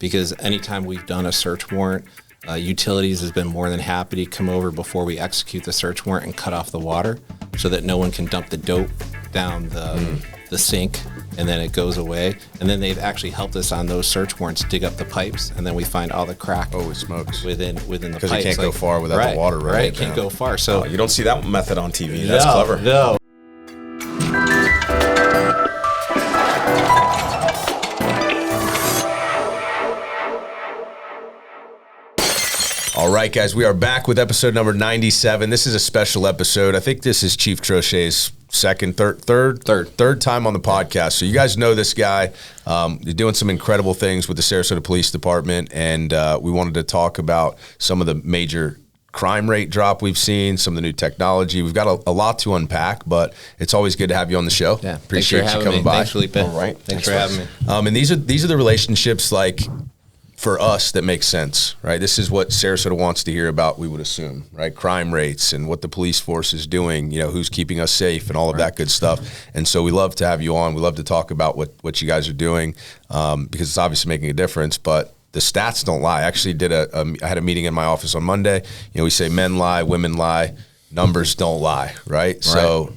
because anytime we've done a search warrant, utilities has been more than happy to come over before we execute the search warrant and cut off the water so that no one can dump the dope down the sink and then it goes away. And then they've actually helped us on those search warrants dig up the pipes, and then we find all the crack smokes within the pipes. Because you can't go far without the water, right? Right, can't go far. So you don't see that method on TV. That's clever. No. All right, guys, we are back with episode number 97. This is a special episode. I think this is Chief Troche's third time on the podcast. So you guys know this guy. He's doing some incredible things with the Sarasota Police Department, and we wanted to talk about some of the major crime rate drop we've seen, some of the new technology. We've got a lot to unpack, but it's always good to have you on the show. Yeah, appreciate you coming by. Thanks, Felipe. All right, thanks for having me. And these are the relationships like for us that make sense, right? This is what Sarasota wants to hear about, we would assume, right? Crime rates and what the police force is doing, who's keeping us safe and all of that good stuff. And so we love to have you on. We love to talk about what you guys are doing because it's obviously making a difference, but the stats don't lie. I actually I had a meeting in my office on Monday. We say men lie, women lie. Numbers don't lie, right? So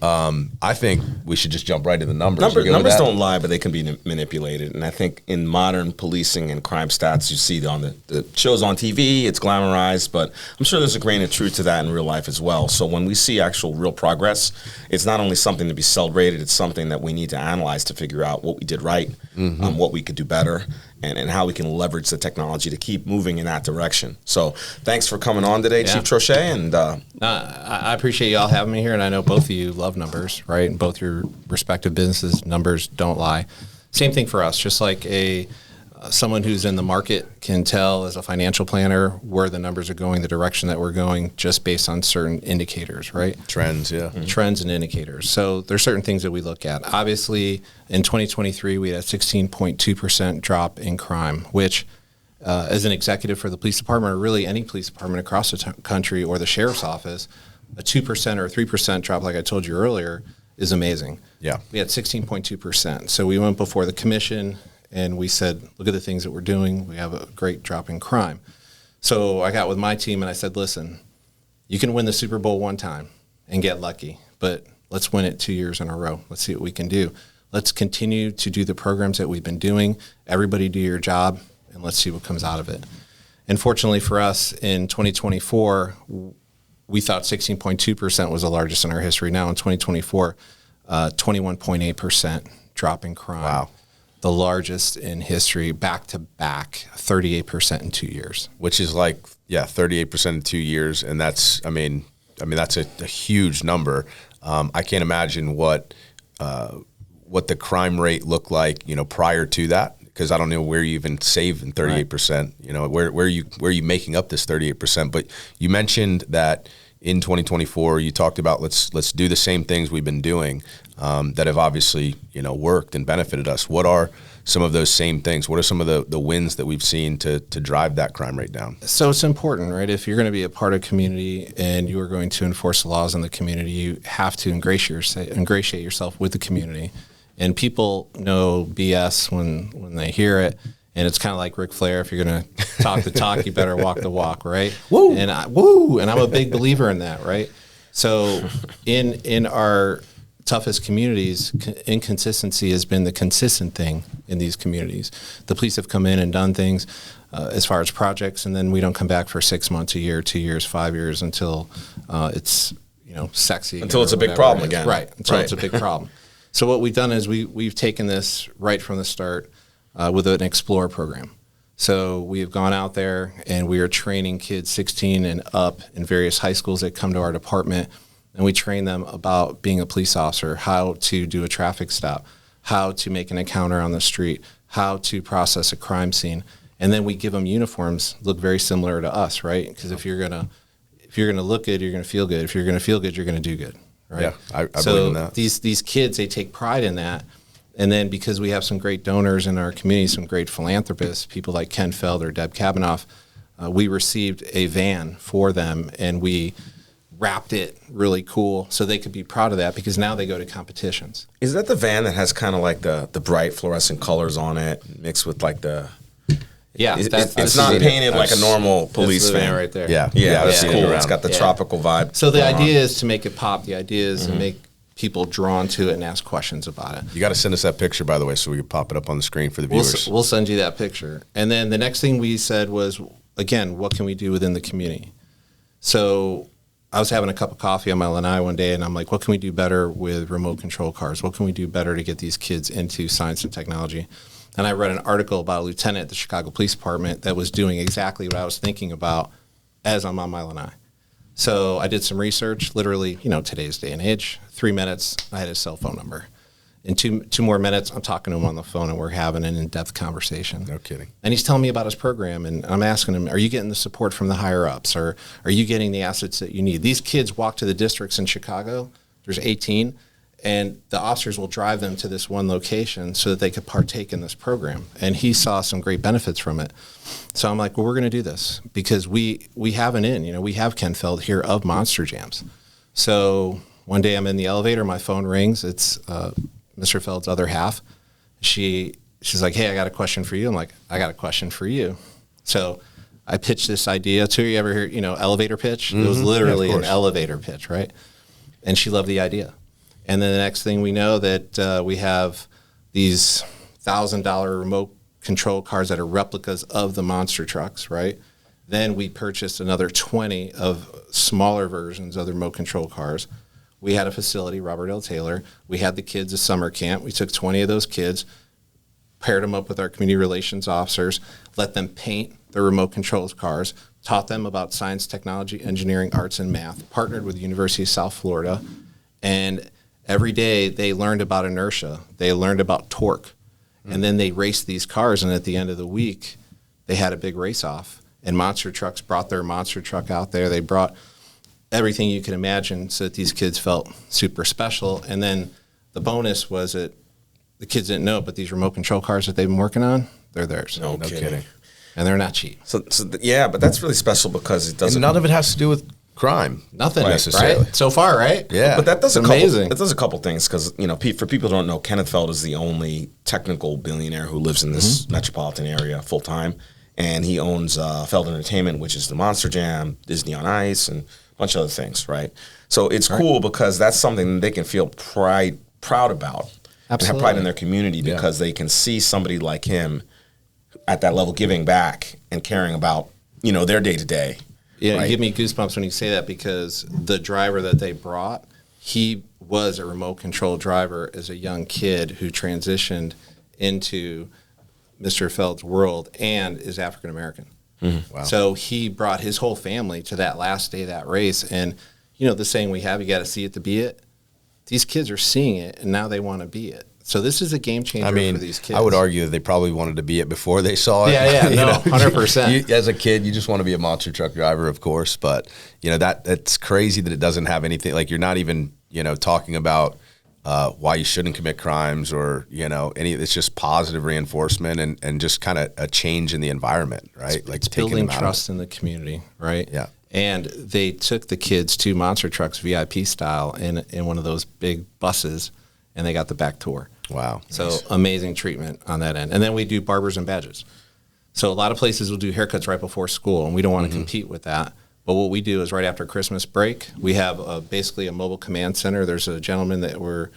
I think we should just jump right to the numbers. Numbers don't lie, but they can be manipulated. And I think in modern policing and crime stats, you see on the shows on TV, it's glamorized, but I'm sure there's a grain of truth to that in real life as well. So when we see actual real progress, it's not only something to be celebrated, it's something that we need to analyze to figure out what we did right, what we could do better, and how we can leverage the technology to keep moving in that direction. So thanks for coming on today, Chief Troche. And I appreciate y'all having me here, and I know both of you love numbers, right? And both your respective businesses, numbers don't lie. Same thing for us, just like someone who's in the market can tell as a financial planner where the numbers are going, the direction that we're going, just based on certain indicators, right? Trends, yeah. Trends and indicators. So there's certain things that we look at. Obviously, in 2023, we had a 16.2% drop in crime, which as an executive for the police department, or really any police department across the country or the sheriff's office, a 2% or a 3% drop, like I told you earlier, is amazing. Yeah. We had 16.2%. So we went before the commission and we said, look at the things that we're doing. We have a great drop in crime. So I got with my team and I said, listen, you can win the Super Bowl one time and get lucky, but let's win it 2 years in a row. Let's see what we can do. Let's continue to do the programs that we've been doing. Everybody do your job, and let's see what comes out of it. And fortunately for us, in 2024, we thought 16.2% was the largest in our history. Now in 2024, 21.8% drop in crime. Wow. The largest in history, back to back, 38% in 2 years. Which is 38% in 2 years, and that's, that's a huge number. I can't imagine what the crime rate looked like, prior to that, because I don't know where you even save in 38%. Right. Where are you making up this 38%? But you mentioned that in 2024, you talked about let's do the same things we've been doing that have obviously worked and benefited us. What are some of those same things? What are some of the wins that we've seen to drive that crime rate down? So it's important, right? If you're going to be a part of community and you are going to enforce the laws in the community, you have to ingratiate yourself with the community. And people know BS when they hear it. And it's kind of like Ric Flair. If you're going to talk the talk, you better walk the walk, right? Woo! And I'm a big believer in that, right? So in our toughest communities, inconsistency has been the consistent thing in these communities. The police have come in and done things as far as projects, and then we don't come back for 6 months, a year, 2 years, 5 years until it's sexy. Until it's a big problem again. Right, until it's a big problem. So what we've done is we've taken this right from the start with an Explore program. So we have gone out there and we are training kids 16 and up in various high schools that come to our department, and we train them about being a police officer, how to do a traffic stop, how to make an encounter on the street, how to process a crime scene, and then we give them uniforms look very similar to us, right? Because if you're gonna look good, you're gonna feel good. If you're gonna feel good, you're gonna do good. Right? Yeah, I believe in that. These kids, they take pride in that. And then because we have some great donors in our community, some great philanthropists, people like Ken Feld or Deb Kabanoff, we received a van for them and we wrapped it really cool so they could be proud of that because now they go to competitions. Is that the van that has kind of like the bright fluorescent colors on it mixed with like the Yeah, it's not painted like a normal police van right there. Yeah, that's I've cool. seen it It's got the tropical vibe. So the idea is to make it pop. The idea is to make people drawn to it and ask questions about it. You got to send us that picture, by the way, so we can pop it up on the screen for the viewers. We'll send you that picture. And then the next thing we said was, again, what can we do within the community? So I was having a cup of coffee on my lanai one day, and I'm like, what can we do better with remote control cars? What can we do better to get these kids into science and technology? And I read an article about a lieutenant at the Chicago Police Department that was doing exactly what I was thinking about as I'm on my lanai. So I did some research, literally, today's day and age, 3 minutes, I had his cell phone number. In two more minutes, I'm talking to him on the phone, and we're having an in-depth conversation. No kidding. And he's telling me about his program, and I'm asking him, are you getting the support from the higher-ups, or are you getting the assets that you need? These kids walk to the districts in Chicago. There's 18, and the officers will drive them to this one location so that they could partake in this program. And he saw some great benefits from it. So I'm like, well, we're going to do this because we have an in. We have Ken Feld here of Monster Jams. So one day I'm in the elevator, my phone rings. It's Mr. Feld's other half. She's like, hey, I got a question for you. I'm like, I got a question for you. So I pitched this idea to her. You ever hear, elevator pitch? Mm-hmm. It was literally an elevator pitch, right? And she loved the idea. And then the next thing we know that we have these $1,000 remote control cars that are replicas of the monster trucks, right? Then we purchased another 20 of smaller versions of the remote control cars. We had a facility, Robert L. Taylor. We had the kids a summer camp. We took 20 of those kids, paired them up with our community relations officers, let them paint the remote control cars, taught them about science, technology, engineering, arts, and math, partnered with the University of South Florida, and every day they learned about inertia. They learned about torque. And then they raced these cars, and at the end of the week, they had a big race-off. And Monster Trucks brought their monster truck out there. They brought everything you can imagine so that these kids felt super special. And then the bonus was that the kids didn't know, but these remote control cars that they've been working on, they're theirs. No kidding. And they're not cheap. So yeah, but that's really special because it doesn't. And none of it has to do with crime. Nothing necessarily. Right? So far, right? Yeah. But that does amazing. It does a couple things because, for people who don't know, Kenneth Feld is the only technical billionaire who lives in this metropolitan area full time. And he owns Feld Entertainment, which is the Monster Jam, Disney on Ice, and a bunch of other things, right? So it's cool because that's something they can feel proud about. Absolutely. And have pride in their community because they can see somebody like him at that level giving back and caring about, their day-to-day. Yeah, right? You give me goosebumps when you say that because the driver that they brought, he was a remote control driver as a young kid who transitioned into Mr. Feld's world and is African American. Mm-hmm. Wow. So he brought his whole family to that last day of that race. And, the saying we have, you got to see it to be it. These kids are seeing it, and now they want to be it. So this is a game changer for these kids. I would argue that they probably wanted to be it before they saw it. Yeah, no, 100%. As a kid, you just want to be a monster truck driver, of course. But, that's crazy that it doesn't have anything. Like, you're not even, talking about why you shouldn't commit crimes or, it's just positive reinforcement and just kind of a change in the environment, right? It's building trust in the community, right? Yeah. And they took the kids to Monster Trucks VIP style in one of those big buses, and they got the back tour. Wow. So nice. Amazing treatment on that end. And then we do barbers and badges. So a lot of places will do haircuts right before school, and we don't want to compete with that. But what we do is right after Christmas break, we have basically a mobile command center. There's a gentleman that we're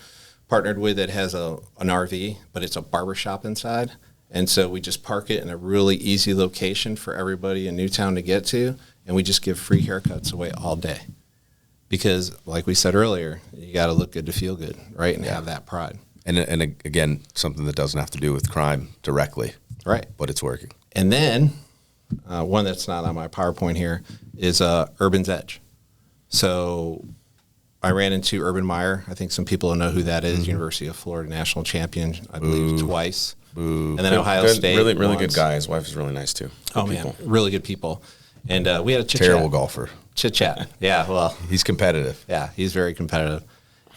partnered with that has an RV, but it's a barber shop inside. And so we just park it in a really easy location for everybody in Newtown to get to, and we just give free haircuts away all day. Because, like we said earlier, you got to look good to feel good, right, and have that pride. And again, something that doesn't have to do with crime directly. Right. But it's working. And then one that's not on my PowerPoint here is Urban's Edge. So I ran into Urban Meyer. I think some people know who that is. University of Florida national champion, I believe, twice. Boo. And then Ohio State. Really once. good guy. His wife is really nice, too. Man, really good people. And we had a chit-chat. Terrible golfer. Chit-chat. Yeah, well. He's competitive. Yeah, he's very competitive.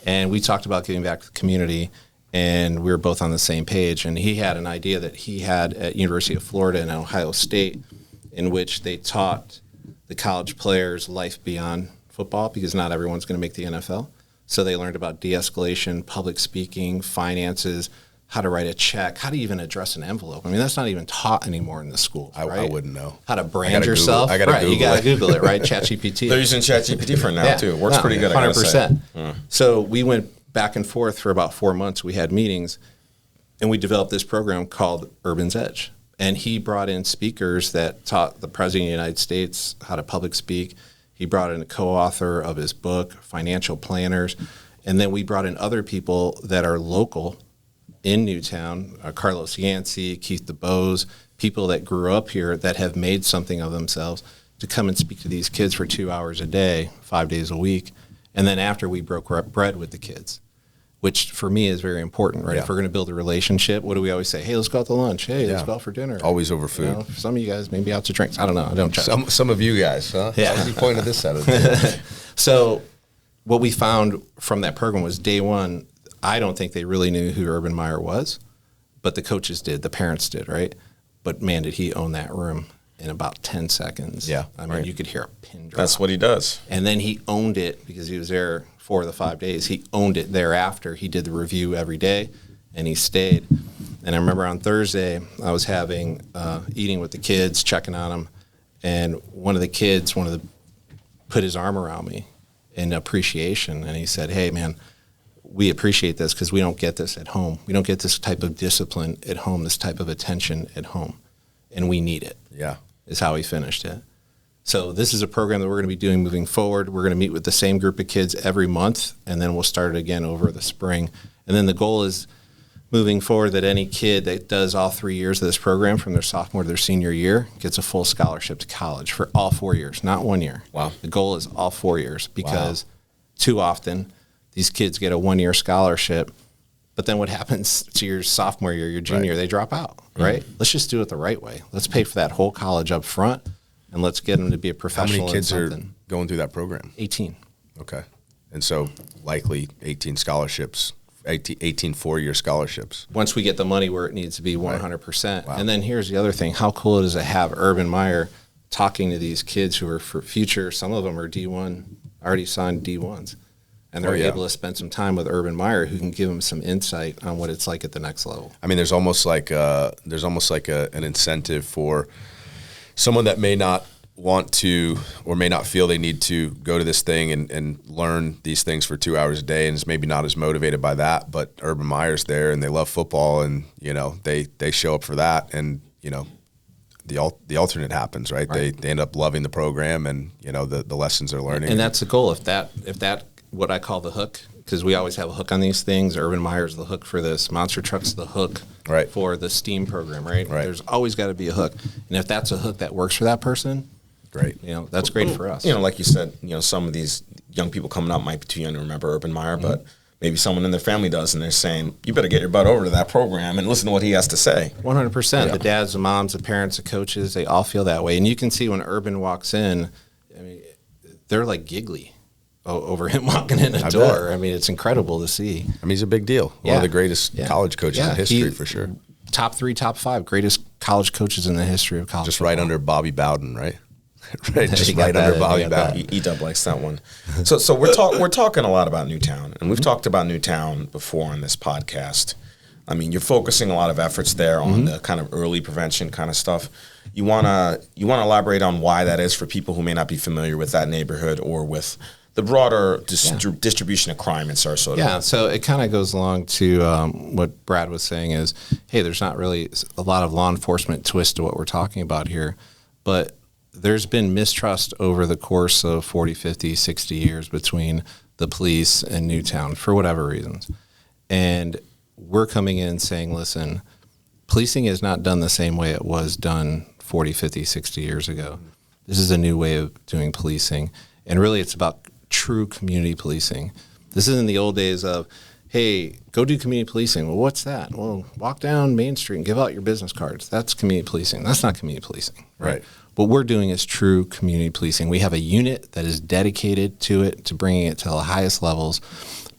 And we talked about giving back to the community, and we were both on the same page. And he had an idea that he had at University of Florida and Ohio State in which they taught the college players life beyond football because not everyone's going to make the NFL. So they learned about de-escalation, public speaking, finances, how to write a check, how to even address an envelope. I mean, that's not even taught anymore in the schools, right? I wouldn't know. How to brand yourself. I gotta Google you got to it. Google it, right? ChatGPT. They're using ChatGPT for it now, too. It works pretty good, 100%. So we went back and forth for about 4 months. We had meetings, and we developed this program called Urban's Edge. And he brought in speakers that taught the President of the United States how to public speak. He brought in a co-author of his book, financial planners. And then we brought in other people that are local in Newtown, Carlos Yancey, Keith DeBose, people that grew up here that have made something of themselves to come and speak to these kids for 2 hours a day, 5 days a week. And then after we broke bread with the kids, which for me is very important, right? Yeah. If we're going to build a relationship, what do we always say? Hey, let's go out to lunch. Hey, let's go out for dinner. Always over food. You know, some of you guys maybe out to drinks. I don't know. I don't judge. Some of you guys, huh? Yeah. How's he pointed this out of the So what we found from that program was day one, I don't think they really knew who Urban Meyer was, but the coaches did, the parents did, right? But man, did he own that room in about 10 seconds. Yeah. I mean, you could hear a pin drop. That's what he does. And then he owned it because he was there 4 of the 5 days. He owned it thereafter. He did the review every day, and he stayed. And I remember on Thursday, I was having eating with the kids, checking on them, and one of the kids put his arm around me in appreciation, and he said, "Hey, man, we appreciate this because we don't get this at home. We don't get this type of discipline at home, this type of attention at home, and we need it." Yeah. Is how he finished it. So this is a program that we're going to be doing moving forward. We're going to meet with the same group of kids every month, and then we'll start it again over the spring. And then the goal is moving forward that any kid that does all 3 years of this program from their sophomore to their senior year gets a full scholarship to college for all 4 years, not 1 year. Wow. The goal is all 4 years because too often these kids get a 1-year scholarship, but then what happens to your sophomore year, your junior, they drop out, right? Let's just do it the right way. Let's pay for that whole college up front, and let's get them to be a How professional. many kids in are something. going through that program? 18. Okay. And so likely 18 scholarships, 18 4-year scholarships. Once we get the money where it needs to be 100%. Wow. And then here's the other thing. How cool is it to have Urban Meyer talking to these kids who are for future, some of them are D1, already signed D1s. And they're able to spend some time with Urban Meyer, who can give them some insight on what it's like at the next level. I mean, there's almost like an incentive for someone that may not want to or may not feel they need to go to this thing and learn these things for 2 hours a day and is maybe not as motivated by that. But Urban Meyer's there and they love football and, you know, they show up for that and, you know, the alternate happens, right? They end up loving the program and, you know, the lessons they're learning. And that's the goal. If that what I call the hook, because we always have a hook on these things. Urban Meyer's the hook for this. Monster Truck's the hook for the STEAM program, right? There's always got to be a hook. And if that's a hook that works for that person, great. You know, that's great for us. You know, like you said, you know, some of these young people coming up might be too young to remember Urban Meyer, but maybe someone in their family does, and they're saying, you better get your butt over to that program and listen to what he has to say. 100%. Yeah. The dads, the moms, the parents, the coaches, they all feel that way. And you can see when Urban walks in, I mean, they're like giggly over him walking in the door. Bet. I mean, it's incredible to see. I mean, he's a big deal. One of the greatest college coaches in history, for sure. Top 3, top 5 greatest college coaches in the history of college Just football. right under Bobby Bowden, right? Right, just You got right that under in, Bobby you got Bowden. E-Dub likes that one. So we're talking a lot about Newtown, and we've talked about Newtown before on this podcast. I mean, you're focusing a lot of efforts there on the kind of early prevention kind of stuff. You wanna elaborate on why that is for people who may not be familiar with that neighborhood or with the broader distribution of crime in Sarasota. Yeah, so it kind of goes along to what Brad was saying is, hey, there's not really a lot of law enforcement twist to what we're talking about here, but there's been mistrust over the course of 40, 50, 60 years between the police and Newtown for whatever reasons. And we're coming in saying, listen, policing is not done the same way it was done 40, 50, 60 years ago. This is a new way of doing policing. And really it's about true community policing. This isn't the old days of, hey, go do community policing. Well, what's that? Well, walk down Main Street and give out your business cards. That's community policing. That's not community policing. Right. What we're doing is true community policing. We have a unit that is dedicated to it, to bringing it to the highest levels,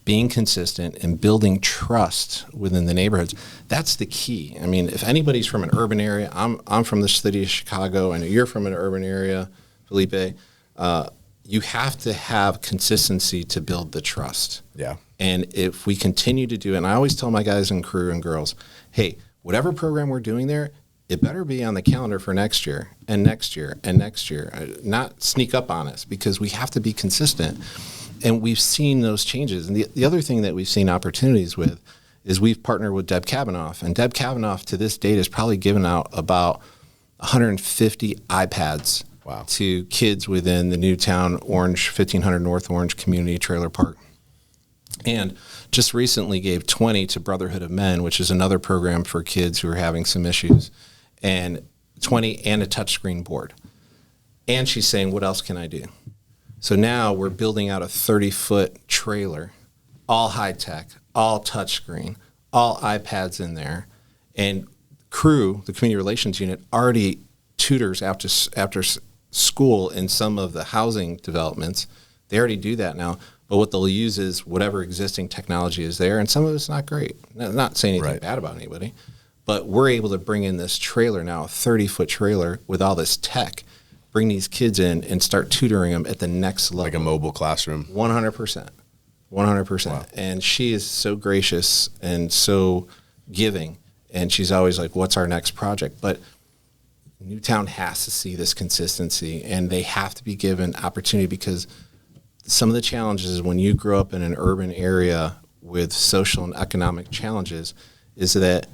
being consistent and building trust within the neighborhoods. That's the key. I mean, if anybody's from an urban area, I'm from the city of Chicago, and you're from an urban area, Felipe, you have to have consistency to build the trust. Yeah. And if we continue to do it, and I always tell my guys and crew and girls, hey, whatever program we're doing there, it better be on the calendar for next year and next year and next year, not sneak up on us, because we have to be consistent. And we've seen those changes. And the other thing that we've seen opportunities with is we've partnered with Deb Kavanaugh. And Deb Kavanaugh to this date has probably given out about 150 iPads to kids within the Newtown Orange, 1500 North Orange Community Trailer Park. And just recently gave 20 to Brotherhood of Men, which is another program for kids who are having some issues, and 20 and a touchscreen board. And she's saying, what else can I do? So now we're building out a 30-foot trailer, all high-tech, all touchscreen, all iPads in there. And crew, the community relations unit, already tutors after school in some of the housing developments. They already do that now. But what they'll use is whatever existing technology is there, and some of it's not great. Not saying anything bad about anybody, but we're able to bring in this trailer now, a 30-foot trailer with all this tech, bring these kids in and start tutoring them at the next level. Like a mobile classroom. 100%. 100%. Wow. And she is so gracious and so giving, and she's always like, what's our next project? But Newtown has to see this consistency, and they have to be given opportunity, because some of the challenges when you grow up in an urban area with social and economic challenges is that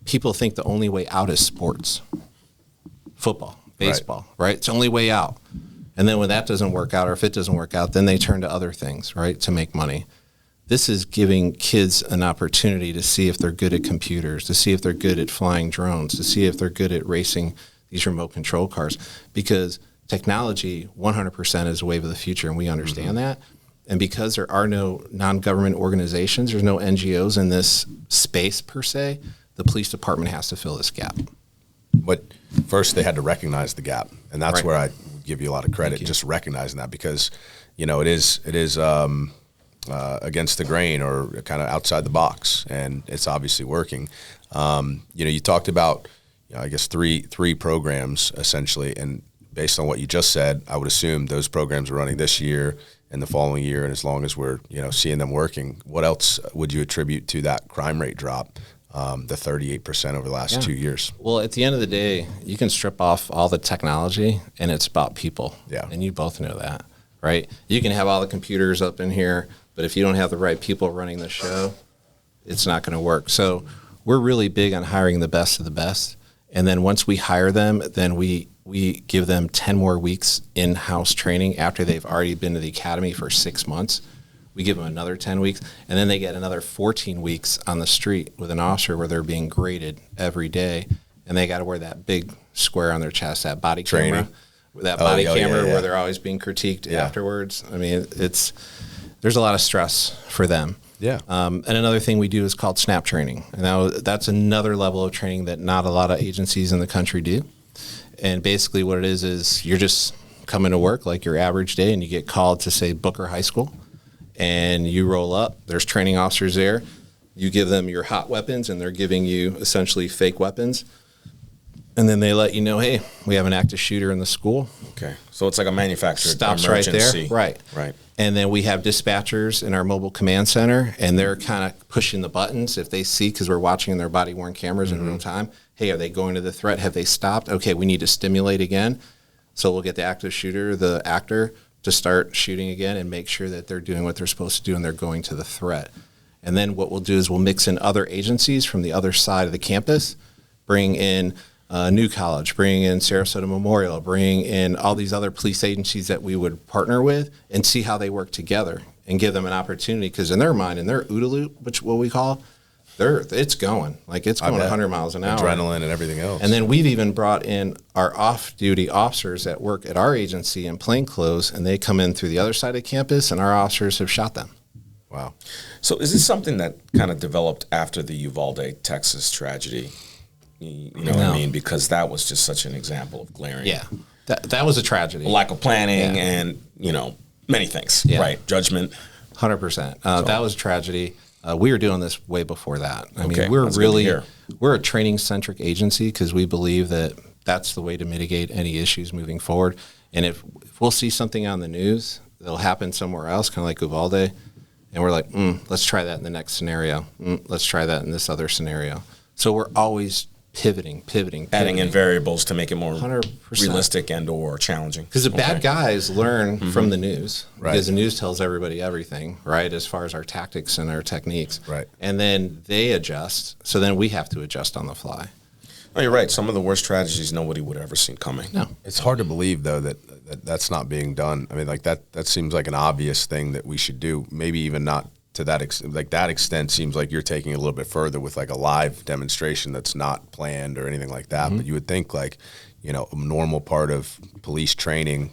people think the only way out is sports, football, baseball, right? It's the only way out. And then when that doesn't work out, or if it doesn't work out, then they turn to other things, right, to make money. This is giving kids an opportunity to see if they're good at computers, to see if they're good at flying drones, to see if they're good at racing these remote control cars, because technology 100% is the wave of the future, and we understand that. And because there are no non-government organizations, there's no NGOs in this space per se, the police department has to fill this gap. But first they had to recognize the gap, and that's where I give you a lot of credit, just recognizing that, because it is against the grain, or kind of outside the box, and it's obviously working. You talked about I guess three programs essentially, and based on what you just said, I would assume those programs are running this year and the following year, and as long as we're seeing them working, what else would you attribute to that crime rate drop, the 38% over the last 2 years? Well, at the end of the day, you can strip off all the technology, and it's about people. Yeah. And you both know that, right? You can have all the computers up in here, but if you don't have the right people running the show, it's not going to work. So we're really big on hiring the best of the best. And then once we hire them, then we give them 10 more weeks in-house training after they've already been to the academy for 6 months. We give them another 10 weeks, and then they get another 14 weeks on the street with an officer where they're being graded every day, and they got to wear that big square on their chest, that body camera, where they're always being critiqued afterwards. I mean, there's a lot of stress for them. Yeah. And another thing we do is called SNAP training. And that's another level of training that not a lot of agencies in the country do. And basically what it is you're just coming to work like your average day, and you get called to, say, Booker High School, and you roll up. There's training officers there. You give them your hot weapons, and they're giving you essentially fake weapons. And then they let you know, hey, we have an active shooter in the school. Okay. So it's like a manufactured stops emergency. right there. Right. And then we have dispatchers in our mobile command center, and they're kind of pushing the buttons if they see, because we're watching their body-worn cameras in real time. Hey, are they going to the threat? Have they stopped? Okay, we need to stimulate again. So we'll get the active shooter, the actor, to start shooting again and make sure that they're doing what they're supposed to do and they're going to the threat. And then what we'll do is we'll mix in other agencies from the other side of the campus, bring in New College, bring in Sarasota Memorial, bring in all these other police agencies that we would partner with, and see how they work together and give them an opportunity, because in their mind, in their OODA loop, which what we call, it's going 100 miles an hour. Adrenaline and everything else. And then we've even brought in our off-duty officers that work at our agency in plainclothes, and they come in through the other side of campus, and our officers have shot them. Wow. So is this something that kind of developed after the Uvalde, Texas tragedy? You know what I mean? Because that was just such an example of glaring. Yeah. That was a tragedy. Lack of planning and, many things, right? Judgment. 100%. That was a tragedy. We were doing this way before that. I mean, we're a training-centric agency, because we believe that that's the way to mitigate any issues moving forward. And if we'll see something on the news that'll happen somewhere else, kind of like Uvalde, and we're like, let's try that in the next scenario. Let's try that in this other scenario. So we're always pivoting. Adding in variables to make it more 100%. realistic and or challenging. Because the bad guys learn from the news. Right. Because the news tells everybody everything, right, as far as our tactics and our techniques. Right. And then they adjust. So then we have to adjust on the fly. Oh, you're right. Some of the worst tragedies nobody would have ever seen coming. No. It's hard to believe though that that's not being done. I mean, like that seems like an obvious thing that we should do. Maybe even not to that that extent. Seems like you're taking it a little bit further with like a live demonstration that's not planned or anything like that. But you would think like, you know, a normal part of police training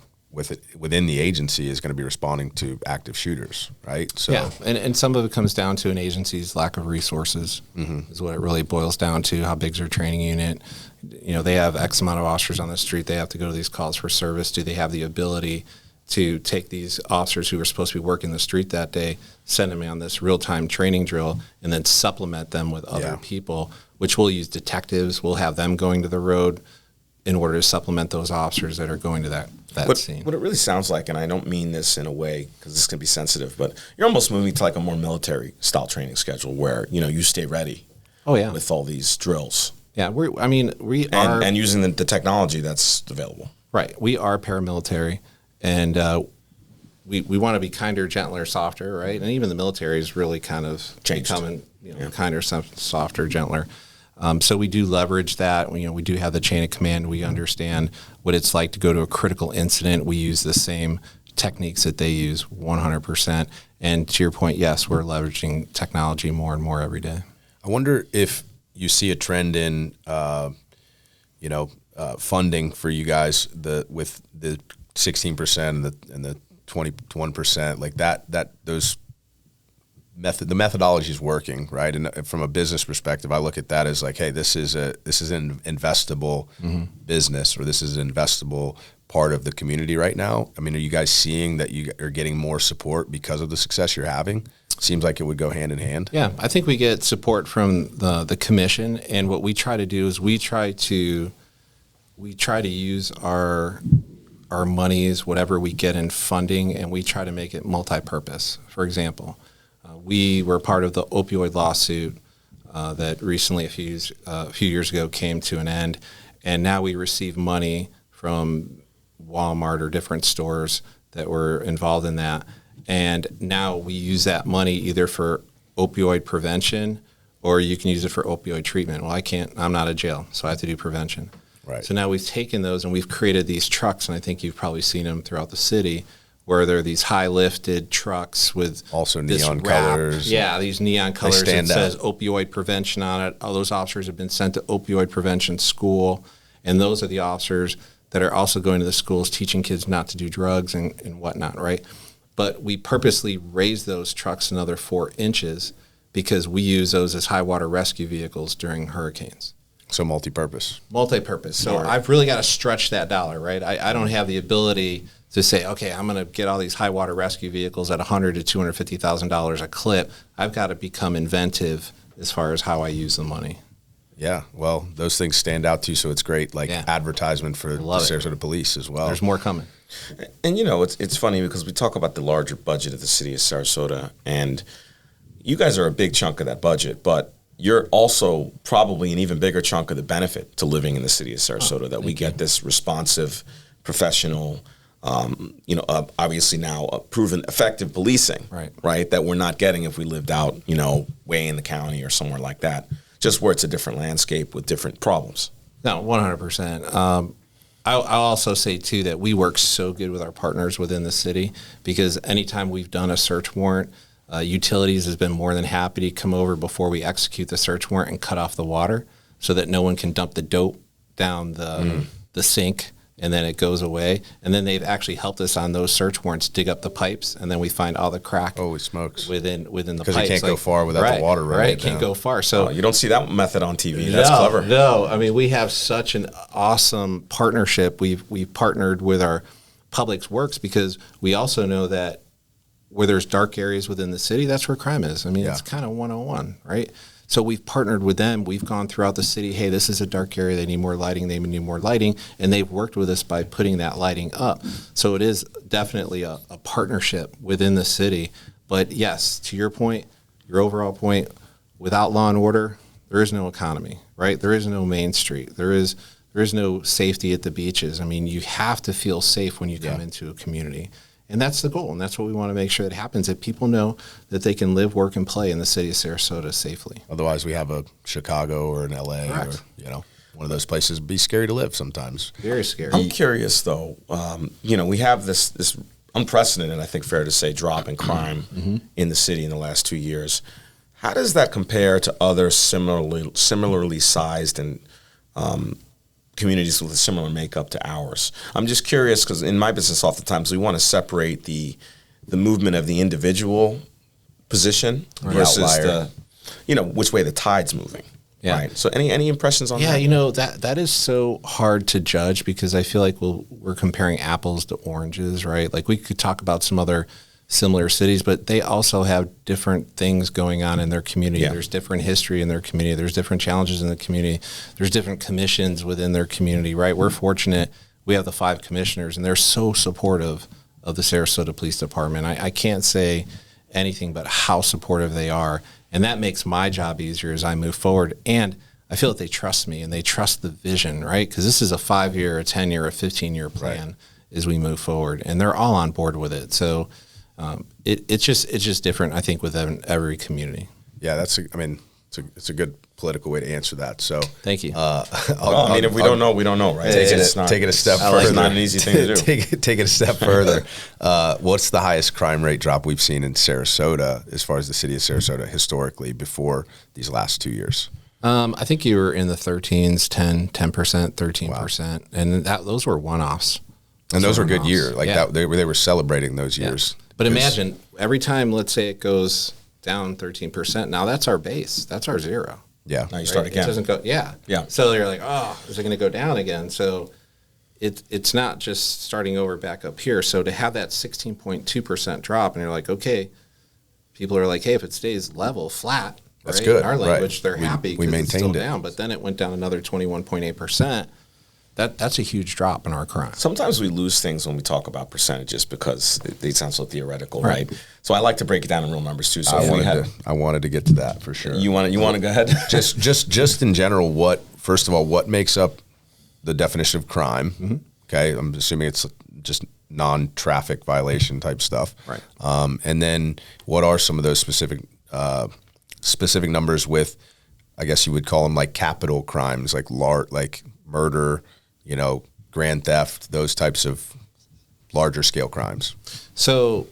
within the agency is going to be responding to active shooters, right? So Yeah, and some of it comes down to an agency's lack of resources is what it really boils down to. How big's their training unit? You know, they have X amount of officers on the street. They have to go to these calls for service. Do they have the ability to take these officers who are supposed to be working the street that day, send them on this real-time training drill, and then supplement them with other people, which we'll use detectives. We'll have them going to the road in order to supplement those officers that are going to that scene. What it really sounds like, and I don't mean this in a way because this can be sensitive, but you're almost moving to like a more military style training schedule where, you know, you stay ready. Oh, yeah. With all these drills. Yeah, we are. And using the technology that's available. Right. We are paramilitary, and we want to be kinder, gentler, softer, right? And even the military is really kind of becoming kinder, softer, gentler. So we do leverage that. We do have the chain of command. We understand what it's like to go to a critical incident. We use the same techniques that they use 100%. And to your point, yes, we're leveraging technology more and more every day. I wonder if you see a trend in, funding for you guys with the 16% and the 21%, like those. The methodology is working, right? And from a business perspective, I look at that as like, hey, this is an investable business, or this is an investable part of the community right now. I mean, are you guys seeing that you are getting more support because of the success you're having? Seems like it would go hand in hand. Yeah, I think we get support from the commission, and what we try to do is we try to use our monies, whatever we get in funding, and we try to make it multi-purpose. For example, we were part of the opioid lawsuit that recently, a few years ago, came to an end, and now we receive money from Walmart or different stores that were involved in that, and now we use that money either for opioid prevention or you can use it for opioid treatment. Well, I'm not a jail, so I have to do prevention. Right. So now we've taken those and we've created these trucks, and I think you've probably seen them throughout the city, where there are these high-lifted trucks with also neon colors. Yeah, these neon colors that says out. opioid prevention on it. All those officers have been sent to opioid prevention school, and those are the officers that are also going to the schools teaching kids not to do drugs and whatnot, right? But we purposely raised those trucks another 4 inches because we use those as high-water rescue vehicles during hurricanes. So multi-purpose. Multi-purpose. So I've really got to stretch that dollar, right? I don't have the ability to say, okay, I'm going to get all these high water rescue vehicles at $100,000 to $250,000 a clip. I've got to become inventive as far as how I use the money. Yeah, well, those things stand out too, so it's great, like advertisement for the Sarasota Police as well. There's more coming. And it's funny because we talk about the larger budget of the city of Sarasota, and you guys are a big chunk of that budget, but you're also probably an even bigger chunk of the benefit to living in the city of Sarasota, that we get this responsive, professional, obviously now proven effective policing, right? That we're not getting if we lived out, way in the county or somewhere like that, just where it's a different landscape with different problems. No, 100%. I'll also say, too, that we work so good with our partners within the city, because anytime we've done a search warrant, Utilities has been more than happy to come over before we execute the search warrant and cut off the water so that no one can dump the dope down the sink and then it goes away. And then they've actually helped us on those search warrants dig up the pipes, and then we find all the crack. Holy smokes! Within the pipes. Because you can't go far without the water running. Right, can't go far. So you don't see that method on TV. That's clever. No, I mean, we have such an awesome partnership. We've partnered with our Public Works because we also know that where there's dark areas within the city, that's where crime is. I mean, it's kind of 101, right? So we've partnered with them. We've gone throughout the city. Hey, this is a dark area. They need more lighting. They need more lighting. And they've worked with us by putting that lighting up. So it is definitely a partnership within the city. But yes, to your point, your overall point, without law and order, there is no economy, right? There is no Main Street. There is no safety at the beaches. I mean, you have to feel safe when you come into a community. And that's the goal, and that's what we want to make sure that happens, that people know that they can live, work, and play in the city of Sarasota safely. Otherwise, we have a Chicago or an LA Correct. or, one of those places would be scary to live sometimes. Very scary. I'm curious, though. We have this unprecedented, I think fair to say, drop in crime in the city in the last 2 years. How does that compare to other similarly sized and communities with a similar makeup to ours? I'm just curious because in my business, oftentimes we want to separate the movement of the individual position versus which way the tide's moving. Yeah. Right. So any impressions on that? Yeah, that is so hard to judge because I feel like we're comparing apples to oranges, right? Like we could talk about some other similar cities, but they also have different things going on in their community. Yeah. There's different history in their community. There's different challenges in the community. There's different commissions within their community, right? We're fortunate. We have the 5 commissioners, and they're so supportive of the Sarasota Police Department. I can't say anything but how supportive they are. And that makes my job easier as I move forward. And I feel that they trust me and they trust the vision, right? Because this is a 5-year, a 10-year, a 15-year plan as we move forward. And they're all on board with it. So it's just different, I think, within every community. Yeah, it's a good political way to answer that. So thank you. If we don't know, we don't know, right? Take it a step further. It's not an easy thing to do. Take it a step further. What's the highest crime rate drop we've seen in Sarasota as far as the city of Sarasota historically before these last 2 years? I think you were in the 13s, 10%, 13%. Wow. And those were one-offs. And those were good years. That, they were celebrating those years. But imagine every time, let's say it goes down 13%. Now that's our base. That's our zero. Yeah. Now you start again. It doesn't go. Yeah. So you're like, oh, is it going to go down again? So it's not just starting over back up here. So to have that 16.2% drop, and you're like, okay, people are like, hey, if it stays level, flat, that's good. In our language, they're happy we because maintained it's still it down. But then it went down another 21.8%. That's a huge drop in our crime. Sometimes we lose things when we talk about percentages because they sound so theoretical, right? So I like to break it down in real numbers too. So I wanted to get to that for sure. You want to go ahead? just in general, first of all, what makes up the definition of crime? Mm-hmm. Okay, I'm assuming it's just non-traffic violation type stuff. Right. And then what are some of those specific numbers with, I guess you would call them like capital crimes, like murder, grand theft, those types of larger scale crimes? So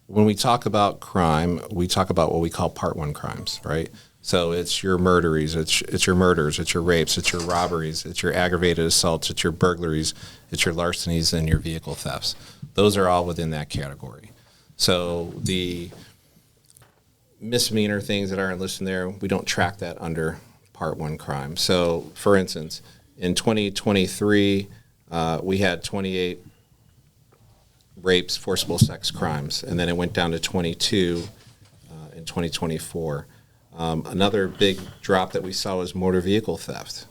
when we talk about crime, we talk about what we call Part 1 crimes, right? So it's your murderies, it's your murders, it's your rapes, it's your robberies, it's your aggravated assaults, it's your burglaries, it's your larcenies, and your vehicle thefts. Those are all within that category. So the misdemeanor things that aren't listed there, we don't track that under Part 1 crime. So for instance, in 2023, we had 28 rapes, forcible sex crimes, and then it went down to 22 in 2024. Another big drop that we saw was motor vehicle theft.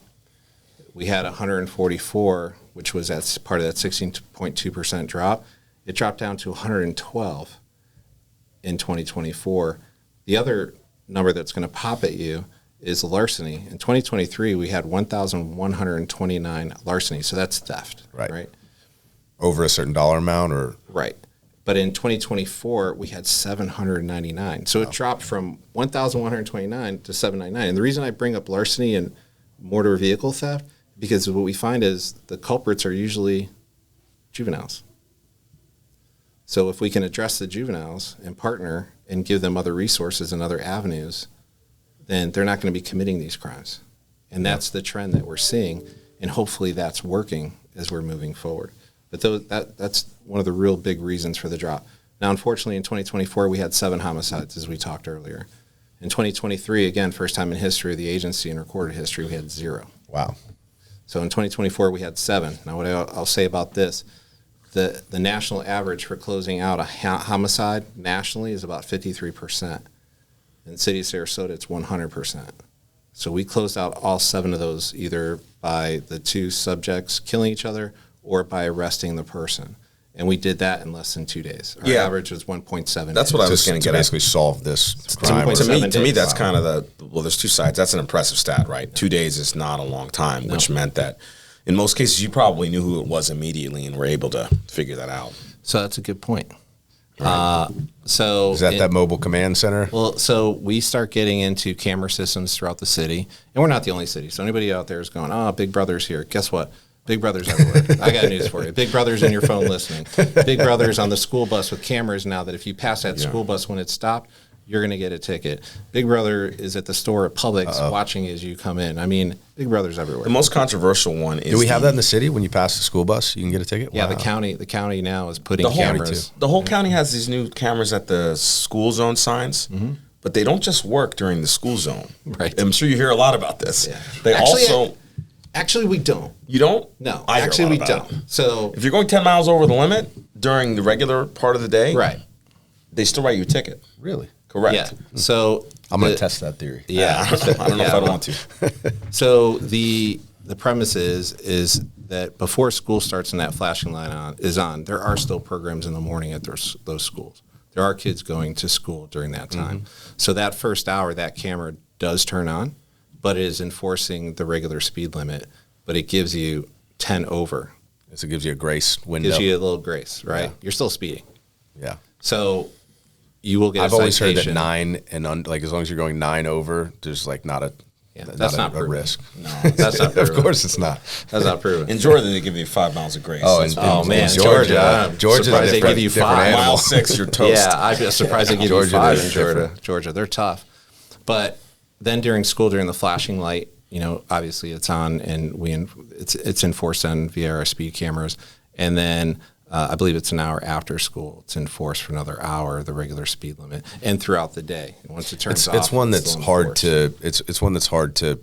We had 144, which was part of that 16.2% drop. It dropped down to 112 in 2024. The other number that's going to pop at you is larceny. In 2023, we had 1,129 larceny, so that's theft, right? Over a certain dollar amount, or right. But in 2024, we had 799. So it dropped from 1,129 to 799. And the reason I bring up larceny and motor vehicle theft, because what we find is the culprits are usually juveniles. So if we can address the juveniles and partner and give them other resources and other avenues, then they're not going to be committing these crimes. And that's the trend that we're seeing, and hopefully that's working as we're moving forward. But that's one of the real big reasons for the drop. Now, unfortunately, in 2024, we had 7 homicides, as we talked earlier. In 2023, again, first time in history of the agency in recorded history, we had 0. Wow. So in 2024, we had 7. Now, what I'll say about this, the national average for closing out a homicide nationally is about 53%. In the city of Sarasota, it's 100%. So we closed out all 7 of those, either by the 2 subjects killing each other or by arresting the person. And we did that in less than 2 days. Our average was 1.7. That's what I was going to get at. Basically solve this crime. To me, that's kind of there's two sides. That's an impressive stat, right? 2 days is not a long time, which meant that in most cases you probably knew who it was immediately and were able to figure that out. So that's a good point. Right. So is that mobile command center? Well, so we start getting into camera systems throughout the city, and we're not the only city. So anybody out there is going, "Oh, Big Brother's here." Guess what? Big Brother's everywhere. I got news for you. Big Brother's in your phone listening. Big Brother's on the school bus with cameras now that if you pass that school bus when it's stopped, you're going to get a ticket. Big Brother is at the store at Publix watching as you come in. I mean, Big Brother's everywhere. The most controversial one is... Do we have that in the city? When you pass the school bus, you can get a ticket? Yeah, wow. The county now is putting cameras. The whole county has these new cameras at the school zone signs, but they don't just work during the school zone. Right. I'm sure you hear a lot about this. Yeah. They also... Actually, we don't. You don't? No. Actually, we don't. So if you're going 10 miles over the limit during the regular part of the day, right, they still write you a ticket. Really? Correct. Yeah. So I'm going to test that theory. Yeah. I don't know if I want to. So the premise is that before school starts and that flashing light is on, there are still programs in the morning at those schools. There are kids going to school during that time. So that first hour, that camera does turn on, but it is enforcing the regular speed limit, but it gives you 10 over. So it gives you a grace window. Gives you a little grace, right? Yeah. You're still speeding. Yeah. So you will get I've a always citation. heard that 9 and like as long as you're going 9 over, there's like not a risk. No, that's not proven. Of course it's not. That's not proven. In Georgia, they give you 5 miles of grace. Man, Georgia. I'm surprised they give you 5. Mile 6, you're toast. Yeah, I'm surprised they give you 5 in Georgia. They're tough. But then during school, during the flashing light, obviously it's on, and it's enforced on via our speed cameras. And then I believe it's an hour after school. It's enforced for another hour, the regular speed limit, and throughout the day. Once it turns off, it's one that's hard to it's one that's hard to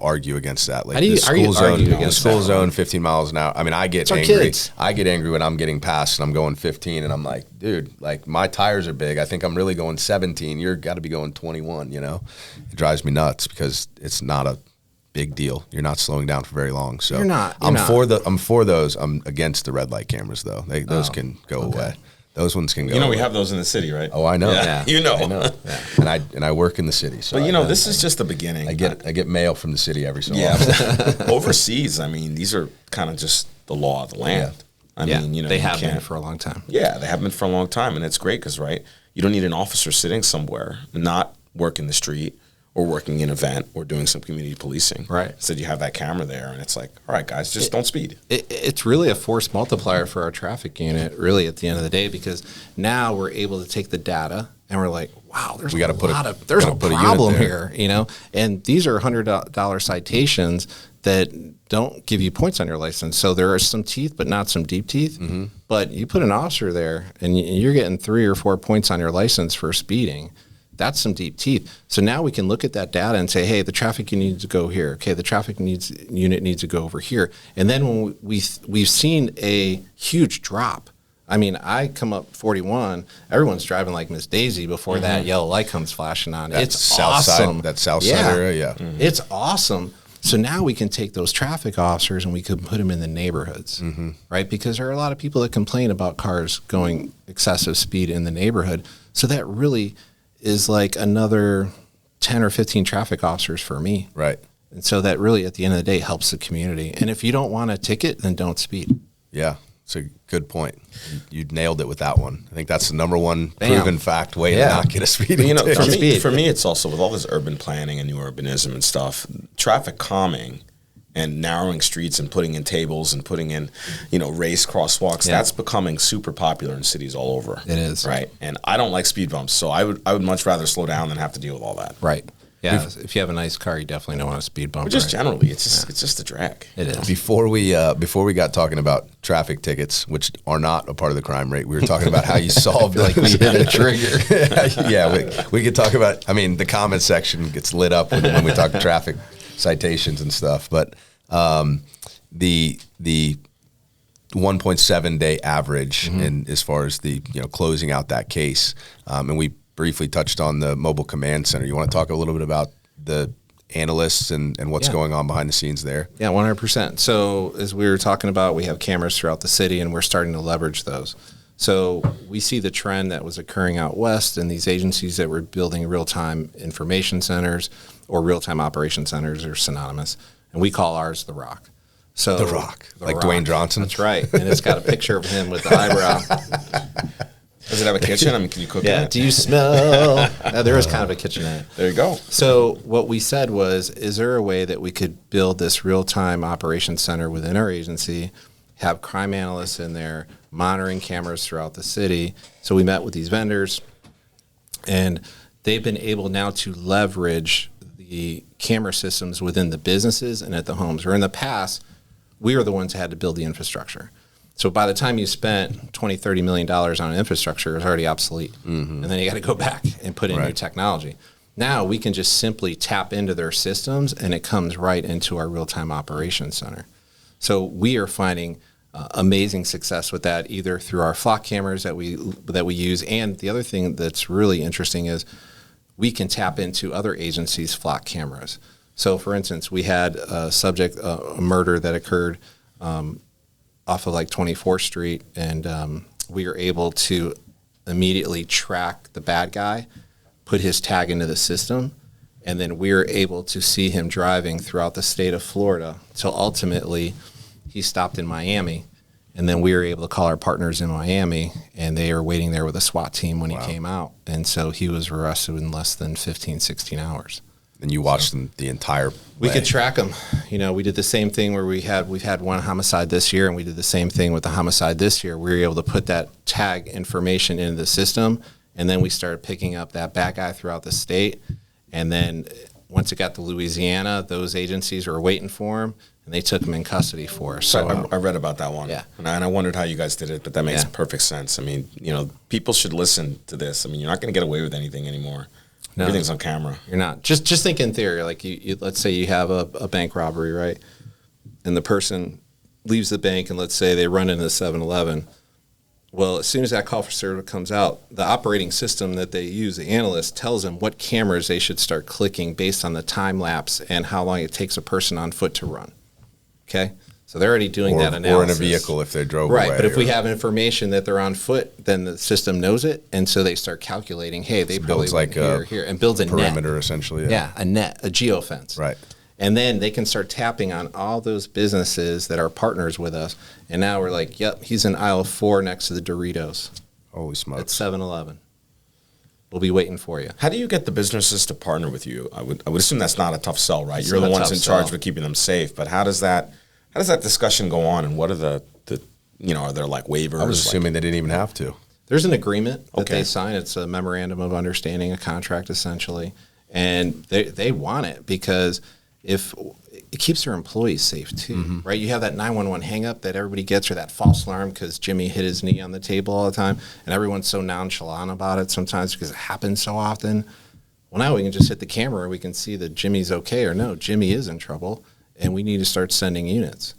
argue against that. Like the school zone, 15 miles an hour. I mean, I get angry. Kids. I get angry when I'm getting past and I'm going 15, and I'm like, dude, like my tires are big. I think I'm really going 17. You're got to be going 21. It drives me nuts because it's not a big deal. You're not slowing down for very long. So I'm for those. I'm against the red light cameras though. Those can go away. Those ones can go. We have those in the city, right? Oh, I know. Yeah. I know. Yeah. And I work in the city. So but this is just the beginning. I get mail from the city every so often. Overseas, I mean, these are kind of just the law of the land. I mean, they have been for a long time. Yeah, they have been for a long time, and it's great because you don't need an officer sitting somewhere, not working the street or working an event or doing some community policing. Right. Instead, you have that camera there, and it's like, all right, guys, just don't speed. It's really a force multiplier for our traffic unit, really, at the end of the day, because now we're able to take the data and we're like, wow, there's a problem here, And these are $100 citations that don't give you points on your license. So there are some teeth, but not some deep teeth. Mm-hmm. But you put an officer there, and you're getting 3 or 4 points on your license for speeding. That's some deep teeth. So now we can look at that data and say, hey, the traffic unit needs to go here. Okay, the traffic unit needs to go over here. And then when we've seen a huge drop. I mean, I come up 41, everyone's driving like Miss Daisy before that yellow light comes flashing on. It's awesome. That south side area, yeah. Mm-hmm. It's awesome. So now we can take those traffic officers and we can put them in the neighborhoods, right? Because there are a lot of people that complain about cars going excessive speed in the neighborhood. So that really is like another 10 or 15 traffic officers for me. Right. And so that really, at the end of the day, helps the community. And if you don't want a ticket, then don't speed. Yeah, it's a good point. You nailed it with that one. I think that's the number one proven fact way to not get a speeding ticket. For me, it's also with all this urban planning and new urbanism and stuff, traffic calming and narrowing streets and putting in tables and putting in, raised crosswalks. Yeah. That's becoming super popular in cities all over. It is. Right. And I don't like speed bumps, so I would much rather slow down than have to deal with all that. Right. Yeah. If you have a nice car, you definitely don't want a speed bump. But just generally, it's just a drag. It is. Before we got talking about traffic tickets, which are not a part of the crime rate, we were talking about how you solved like we hit a trigger. Yeah, we could talk about. I mean, the comment section gets lit up when we talk traffic citations and stuff, but the 1.7 day average and as far as the closing out that case, and we briefly touched on the mobile command center. You want to talk a little bit about the analysts and what's going on behind the scenes there? Yeah, 100%. So as we were talking about, we have cameras throughout the city, and we're starting to leverage those. So we see the trend that was occurring out west, and these agencies that were building real-time information centers or real-time operation centers are synonymous, and we call ours The Rock. So The Rock, like Rock. Dwayne Johnson? That's right, and it's got a picture of him with the eyebrow. Does it have a kitchen? I mean, can you cook in Yeah, it? do you smell? There is kind of a kitchenette. There you go. So what we said was, is there a way that we could build this real-time operations center within our agency, have crime analysts in there, monitoring cameras throughout the city? So we met with these vendors, and they've been able now to leverage the camera systems within the businesses and at the homes. Where in the past, we were the ones that had to build the infrastructure. So by the time you spent $20, $30 million on infrastructure, it's already obsolete. And then you got to go back and put in new technology. Now we can just simply tap into their systems, and it comes right into our real-time operations center. So we are finding amazing success with that, either through our flock cameras that we use, and the other thing that's really interesting is we can tap into other agencies' flock cameras. So, for instance, we had a subject, a murder that occurred off of like 24th Street, and we were able to immediately track the bad guy, put his tag into the system, and then we were able to see him driving throughout the state of Florida till ultimately he stopped in Miami. And then we were able to call our partners in Miami, and they were waiting there with a SWAT team when he came out. And so he was arrested in less than 15, 16 hours. And you watched them the entire We way. could track them. You know, we did the same thing where we've had one homicide this year, and we did the same thing with the homicide this year. We were able to put that tag information into the system, and then we started picking up that bad guy throughout the state. And then once it got to Louisiana, those agencies were waiting for him, and they took him in custody for us. So I read about that one. Yeah. And I wondered how you guys did it, but that makes Yeah. perfect sense. I mean, you know, people should listen to this. I mean, you're not going to get away with anything anymore. No. Everything's on camera. You're not. Just think in theory. Like you let's say you have a bank robbery, right? And the person leaves the bank, and let's say they run into the 7-Eleven. Well, as soon as that call for service comes out, the operating system that they use, the analyst, tells them what cameras they should start clicking based on the time lapse and how long it takes a person on foot to run. Okay? So they're already doing that analysis. Or in a vehicle if they drove away. Right, but if we have information that they're on foot, then the system knows it, and so they start calculating, hey, they probably builds like went here, and builds a perimeter net. essentially. Yeah, a net, a geofence. Right. And then they can start tapping on all those businesses that are partners with us. And now we're like, yep, he's in aisle 4 next to the Doritos Holy at smokes. 7-Eleven. We'll be waiting for you. How do you get the businesses to partner with you? I would assume that's not a tough sell, right? It's You're not the a ones tough in charge sell. of keeping them safe. But how does that discussion go on? And what are the are there like waivers? I was assuming they didn't even have to. There's an agreement that Okay. they sign. It's a memorandum of understanding, a contract essentially. And they want it because if it keeps their employees safe too, right? You have that 911 hang up that everybody gets, or that false alarm because Jimmy hit his knee on the table all the time, and everyone's so nonchalant about it sometimes because it happens so often. Well, now we can just hit the camera, we can see that Jimmy's okay, or no, Jimmy is in trouble, and we need to start sending units.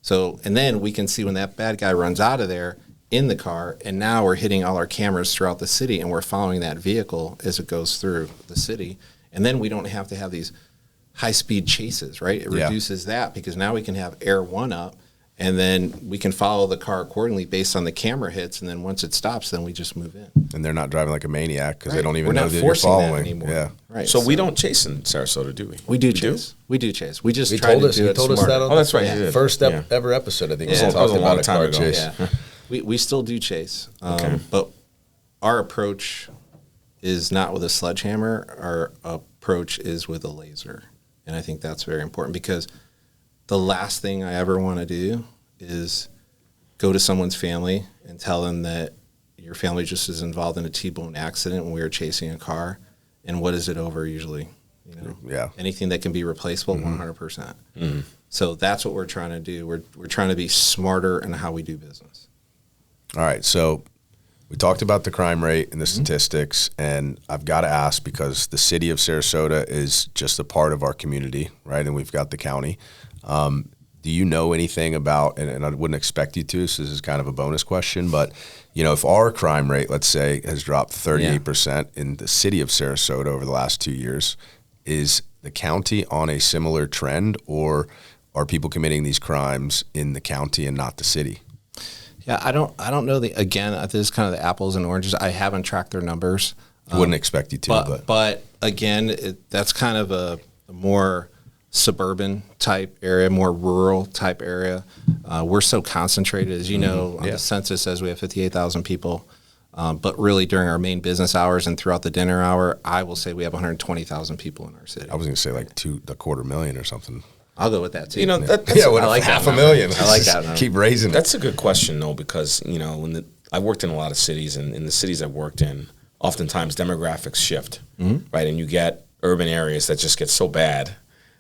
So, and then we can see when that bad guy runs out of there in the car, and now we're hitting all our cameras throughout the city, and we're following that vehicle as it goes through the city. And then we don't have to have these high-speed chases, right? It reduces that because now we can have Air 1 up, and then we can follow the car accordingly based on the camera hits, and then once it stops, then we just move in. And they're not driving like a maniac because they Right. don't even We're know not that you're forcing that following. anymore. Yeah. Right. So we don't chase in Sarasota, do we? We do chase. We do chase. We just He try told to us. do He it told us smarter. that on Oh, that's the right, he did. first Yeah. ever episode. I think Yeah. we That talked was a about long a time car ago. chase. Yeah. We still do chase. Okay. But our approach is not with a sledgehammer. Our approach is with a laser. And I think that's very important because the last thing I ever want to do is go to someone's family and tell them that your family just is involved in a T-bone accident when we were chasing a car. And what is it over usually? You know, Yeah. anything that can be replaceable, 100%. So that's what we're trying to do. We're trying to be smarter in how we do business. All right. So we talked about the crime rate and the statistics, and I've got to ask because the city of Sarasota is just a part of our community, right? And we've got the county. Do you know anything about, and I wouldn't expect you to, so this is kind of a bonus question, but, you know, if our crime rate, let's say, has dropped 38% in the city of Sarasota over the last 2 years, is the county on a similar trend, or are people committing these crimes in the county and not the city? Yeah, I don't know. Again, this is kind of the apples and oranges. I haven't tracked their numbers. Wouldn't expect you to, but again, that's kind of a more suburban type area, more rural type area. We're so concentrated, as you know, on the census says we have 58,000 people. But really during our main business hours and throughout the dinner hour, I will say we have 120,000 people in our city. I was going to say like 250,000 or something. I'll go with that too. You know, I like half a million. I like that. Keep raising it. That's a good question, though, because, you know, I worked in a lot of cities, and in the cities I've worked in, oftentimes demographics shift, right? And you get urban areas that just get so bad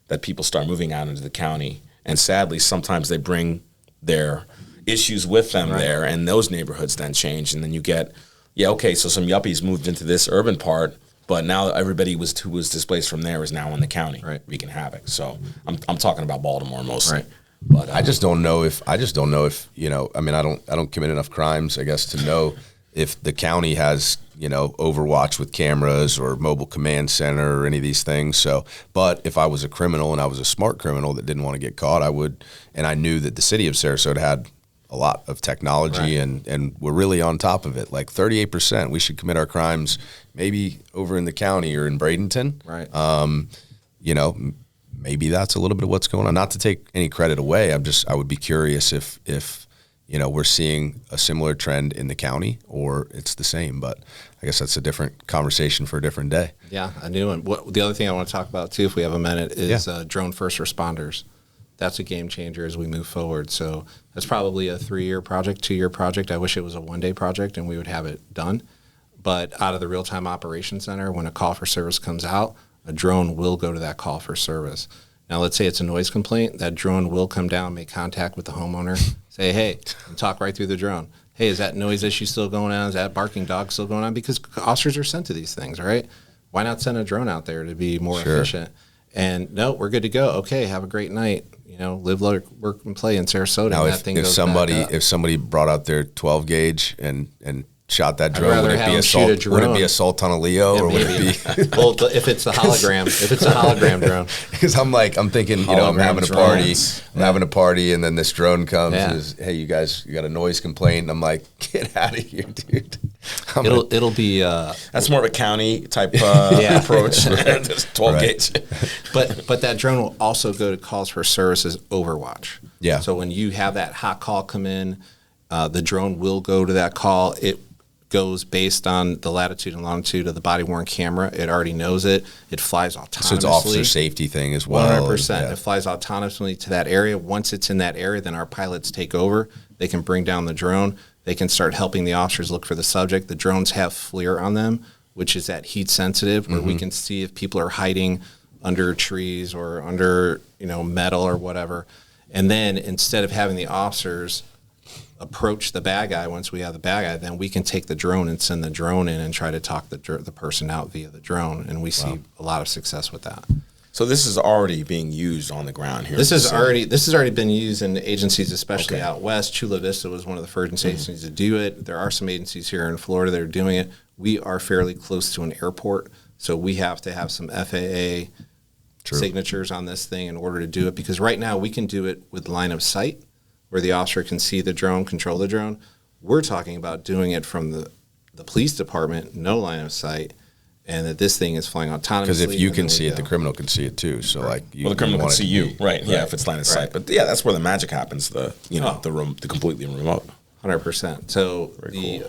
that people start moving out into the county. And sadly, sometimes they bring their issues with them there, and those neighborhoods then change. And then you get, so some yuppies moved into this urban part, but now everybody who was displaced from there is now in the county, wreaking havoc. So I'm talking about Baltimore mostly. But I just don't know if you know. I mean, I don't commit enough crimes, I guess, to know if the county has, you know, Overwatch with cameras or mobile command center or any of these things. So, but if I was a criminal and I was a smart criminal that didn't want to get caught, I would, and I knew that the city of Sarasota had a lot of technology and we're really on top of it. Like 38%, we should commit our crimes maybe over in the county or in Bradenton. Right. You know, maybe that's a little bit of what's going on. Not to take any credit away. I would be curious if you know, we're seeing a similar trend in the county or it's the same, but I guess that's a different conversation for a different day. Yeah, I knew. And the other thing I want to talk about too, if we have a minute, is drone first responders. That's a game changer as we move forward. So that's probably a 3-year project, 2-year project. I wish it was a 1-day project and we would have it done. But out of the real-time operations center, when a call for service comes out, a drone will go to that call for service. Now, let's say it's a noise complaint. That drone will come down, make contact with the homeowner, say, hey, and talk right through the drone. Hey, is that noise issue still going on? Is that barking dog still going on? Because officers are sent to these things, right? Why not send a drone out there to be more efficient? And no, we're good to go. Okay, have a great night. You know, live, work, and play in Sarasota. Now, and that thing if goes if somebody brought out their 12 gauge and shot that drone, would it be assault on a Leo, or would it be? Well, if it's a hologram drone. Because I'm thinking, you know, I'm having a party, and then this drone comes and says, hey, you guys, you got a noise complaint, and I'm like, get out of here, dude. It'll be that's more of a county type approach. 12 gauge. But that drone will also go to calls for services Overwatch. Yeah. So when you have that hot call come in, the drone will go to that call. It goes based on the latitude and longitude of the body-worn camera. It already knows it. It flies autonomously. So it's an officer safety thing as well. 100%. It flies autonomously to that area. Once it's in that area, then our pilots take over. They can bring down the drone. They can start helping the officers look for the subject. The drones have FLIR on them, which is that heat sensitive, where we can see if people are hiding under trees or under, you know, metal or whatever. And then instead of having the officers approach the bad guy, once we have the bad guy, then we can take the drone and send the drone in and try to talk the person out via the drone. And we see a lot of success with that. So this is already being used on the ground here. This has already been used in agencies, especially out west. Chula Vista was one of the first agencies to do it. There are some agencies here in Florida that are doing it. We are fairly close to an airport, so we have to have some FAA signatures on this thing in order to do it. Because right now we can do it with line of sight, where the officer can see the drone, control the drone. We're talking about doing it from the police department, no line of sight, and that this thing is flying autonomously. Because if you can see it, the criminal can see it too. So the criminal can see you, right? Yeah, if it's line of sight. But yeah, that's where the magic happens. The completely remote. 100%. So the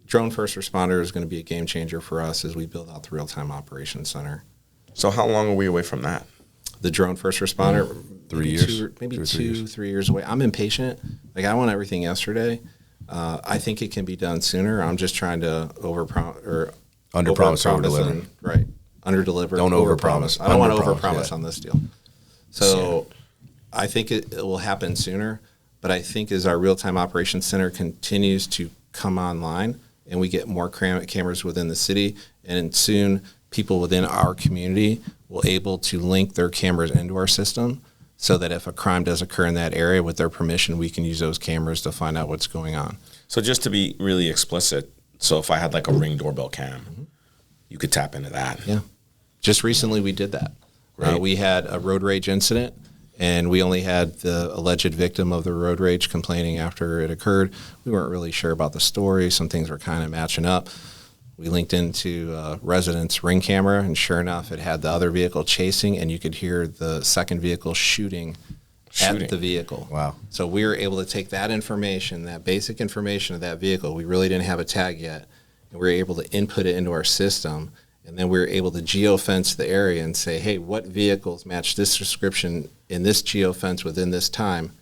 drone first responder is going to be a game changer for us as we build out the real time operations center. So how long are we away from that? The drone first responder, 3 years, maybe 2-3 years away. I'm impatient. Like, I want everything yesterday. I think it can be done sooner. I'm just trying to under-promise, over-deliver. Right. Under-deliver. Don't over-promise. I don't want to over-promise on this deal. So I think it will happen sooner. But I think as our real-time operations center continues to come online and we get more cameras within the city, and soon people within our community will able to link their cameras into our system, so that if a crime does occur in that area, with their permission, we can use those cameras to find out what's going on. So just to be really explicit, so if I had like a Ring doorbell cam, you could tap into that. Yeah. Just recently we did that. Great. We had a road rage incident, and we only had the alleged victim of the road rage complaining after it occurred. We weren't really sure about the story. Some things were kind of matching up. We linked into resident's Ring camera, and sure enough, it had the other vehicle chasing, and you could hear the second vehicle shooting at the vehicle. Wow. So we were able to take that information, that basic information of that vehicle. We really didn't have a tag yet, and we were able to input it into our system. And then we were able to geofence the area and say, hey, what vehicles match this description in this geofence within this time?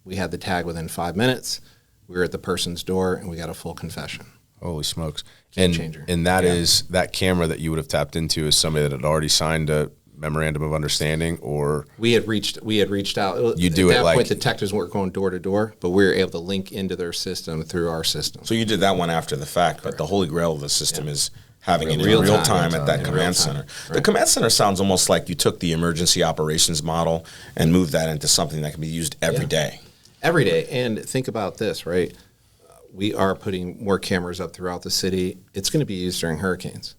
We had the tag within 5 minutes. We were at the person's door, and we got a full confession. Holy smokes. Game changer. And that is that camera that you would have tapped into is somebody that had already signed a memorandum of understanding, or we had reached out. You do at it that like point, detectives weren't going door to door, but we were able to link into their system through our system. So you did that one after the fact, but the holy grail of the system is having it in Real real time. time at that command center. The command center sounds almost like you took the emergency operations model and moved that into something that can be used every day. Every day. And think about this, right? We are putting more cameras up throughout the city. It's going to be used during hurricanes,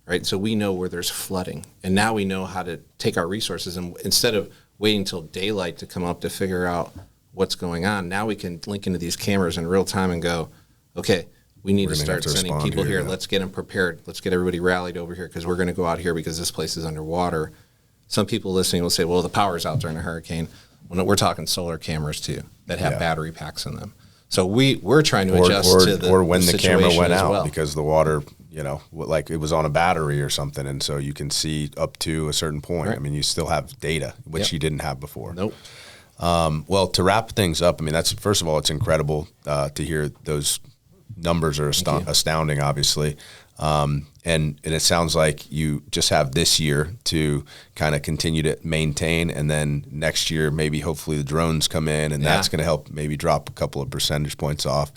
right? So we know where there's flooding. And now we know how to take our resources, and instead of waiting till daylight to come up to figure out what's going on, now we can link into these cameras in real time and go, okay, we need to start sending people here. Let's get them prepared. Let's get everybody rallied over here because we're going to go out here because this place is underwater. Some people listening will say, well, the power's out during a hurricane. Well, no, we're talking solar cameras too that have battery packs in them. So we're trying to adjust to the or when the camera went out well. because the water, like it was on a battery or something, and so you can see up to a certain point. Right. I mean, you still have data, which you didn't have before. Nope. Well, to wrap things up, I mean, that's first of all, it's incredible to hear those numbers are astounding, obviously. And it sounds like you just have this year to kind of continue to maintain, and then next year maybe hopefully the drones come in, and that's going to help maybe drop a couple of percentage points off.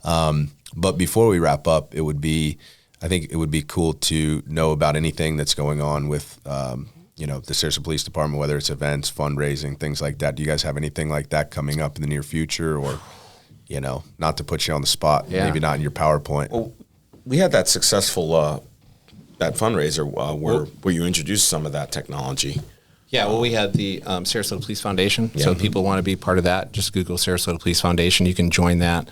But before we wrap up, I think it would be cool to know about anything that's going on with the Sarasota Police Department, whether it's events, fundraising, things like that. Do you guys have anything like that coming up in the near future, or not to put you on the spot, maybe not in your PowerPoint? Well, we had that successful that fundraiser where you introduced some of that technology. Yeah, well, we had the Sarasota Police Foundation. So if people want to be part of that, just Google Sarasota Police Foundation. You can join that.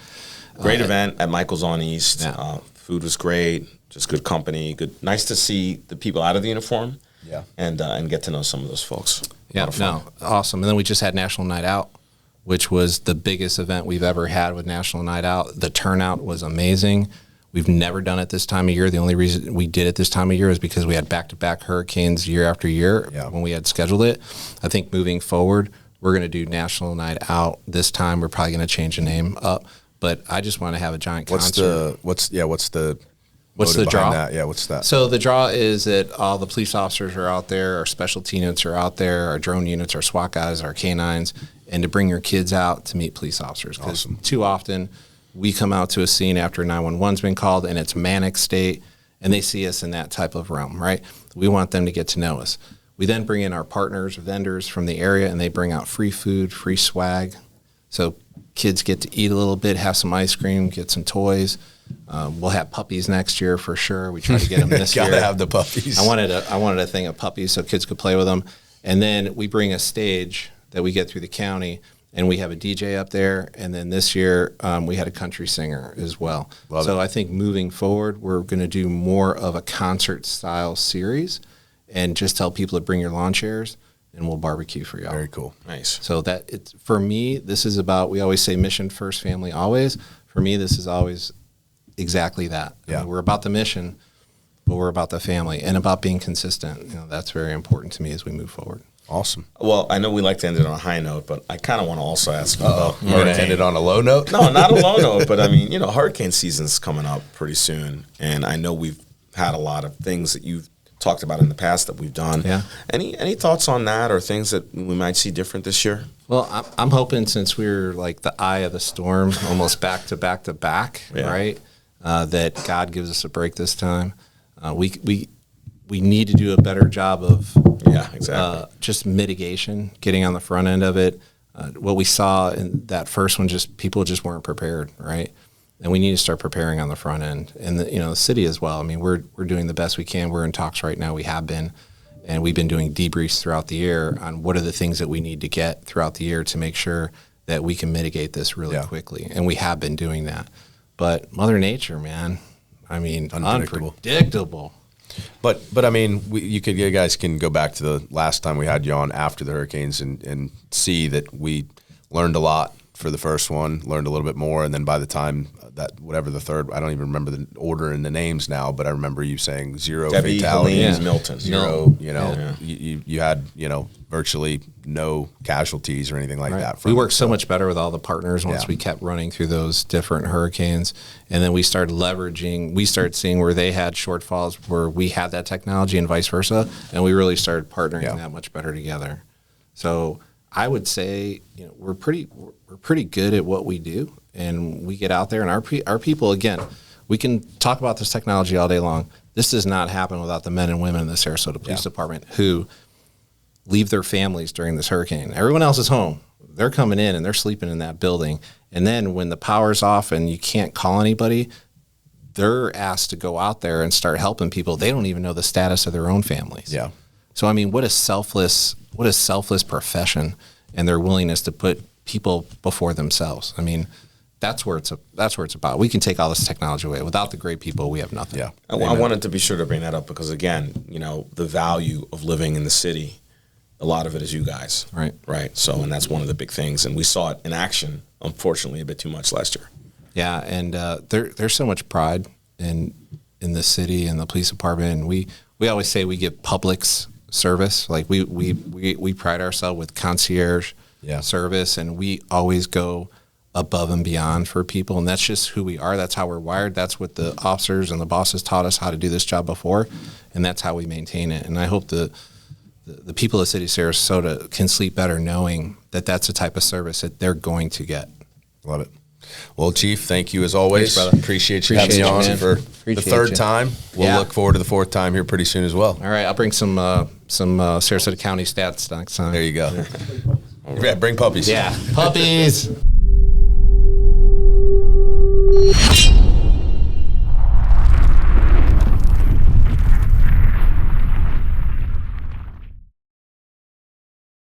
Great event at Michael's on East. Yeah. Food was great. Just good company. Good. Nice to see the people out of the uniform. Yeah. And get to know some of those folks. Yeah. No. Awesome. And then we just had National Night Out, which was the biggest event we've ever had with National Night Out. The turnout was amazing. We've never done it this time of year. The only reason we did it this time of year is because we had back-to-back hurricanes year after year when we had scheduled it. I think moving forward, we're going to do National Night Out this time. We're probably going to change the name up, but I just want to have a giant concert. What's the draw? That? Yeah, what's that? So the draw is that all the police officers are out there, our specialty units are out there, our drone units, our SWAT guys, our canines, and to bring your kids out to meet police officers. Because too often we come out to a scene after 911's been called and it's manic state, and they see us in that type of realm, right? We want them to get to know us. We then bring in our partners, vendors from the area, and they bring out free food, free swag. So kids get to eat a little bit, have some ice cream, get some toys. We'll have puppies next year for sure. We try to get them this year. Gotta have the puppies. I wanted a thing of puppies so kids could play with them. And then we bring a stage that we get through the county, and we have a DJ up there. And then this year we had a country singer as well. So I think moving forward, we're going to do more of a concert style series and just tell people to bring your lawn chairs and we'll barbecue for y'all. Very cool. Nice. So for me, this is about, we always say mission first, family always. For me, this is always exactly that. Yeah. I mean, we're about the mission, but we're about the family and about being consistent. That's very important to me as we move forward. Awesome. Well, I know we like to end it on a high note, but I kind of want to also ask you about You're going to end it on a low note? No, not a low note, but I mean, hurricane season's coming up pretty soon, and I know we've had a lot of things that you've talked about in the past that we've done. Yeah. Any thoughts on that, or things that we might see different this year? Well, I'm hoping, since we're like the eye of the storm, almost back to back to back, right? That God gives us a break this time. We need to do a better job of just mitigation, getting on the front end of it. What we saw in that first one, people just weren't prepared, right? and we need to start preparing on the front end. And the city as well. I mean, we're doing the best we can. We're in talks right now. We have been, and we've been doing debriefs throughout the year on what are the things that we need to get throughout the year to make sure that we can mitigate this really quickly. And we have been doing that. But Mother Nature, man, I mean, unpredictable. But I mean, you guys can go back to the last time we had you on after the hurricanes and see that we learned a lot for the first one, learned a little bit more, and then by the time that whatever the third, I don't even remember the order and the names now, but I remember you saying zero Debbie, fatalities, Helene, Milton, zero. You had virtually no casualties or anything like that. We worked so much better with all the partners once we kept running through those different hurricanes, and then we started leveraging. We started seeing where they had shortfalls, where we had that technology, and vice versa, and we really started partnering that much better together. So I would say, we're pretty good at what we do, and we get out there, and our people, again, we can talk about this technology all day long. This does not happen without the men and women in the Sarasota Police Department who leave their families during this hurricane. Everyone else is home. They're coming in and they're sleeping in that building. And then when the power's off and you can't call anybody, they're asked to go out there and start helping people. They don't even know the status of their own families. Yeah. So I mean, what a selfless profession, and their willingness to put people before themselves. I mean, that's where it's about. We can take all this technology away. Without the great people, we have nothing. Yeah. I wanted to be sure to bring that up because again, the value of living in the city, a lot of it is you guys. Right. So, and that's one of the big things. And we saw it in action, unfortunately, a bit too much last year. Yeah. And there's so much pride in the city and the police department. And we always say we give Publix service. Like we pride ourselves with concierge service, and we always go above and beyond for people. And that's just who we are. That's how we're wired. That's what the officers and the bosses taught us how to do this job before. And that's how we maintain it. And I hope the people of the city of Sarasota can sleep better knowing that that's the type of service that they're going to get. Love it. Well, Chief, thank you as always. Thanks, brother. Appreciate you having me on for the third time. We'll look forward to the fourth time here pretty soon as well. All right, I'll bring some Sarasota County stats next time. There you go. Yeah, bring puppies. Yeah, puppies.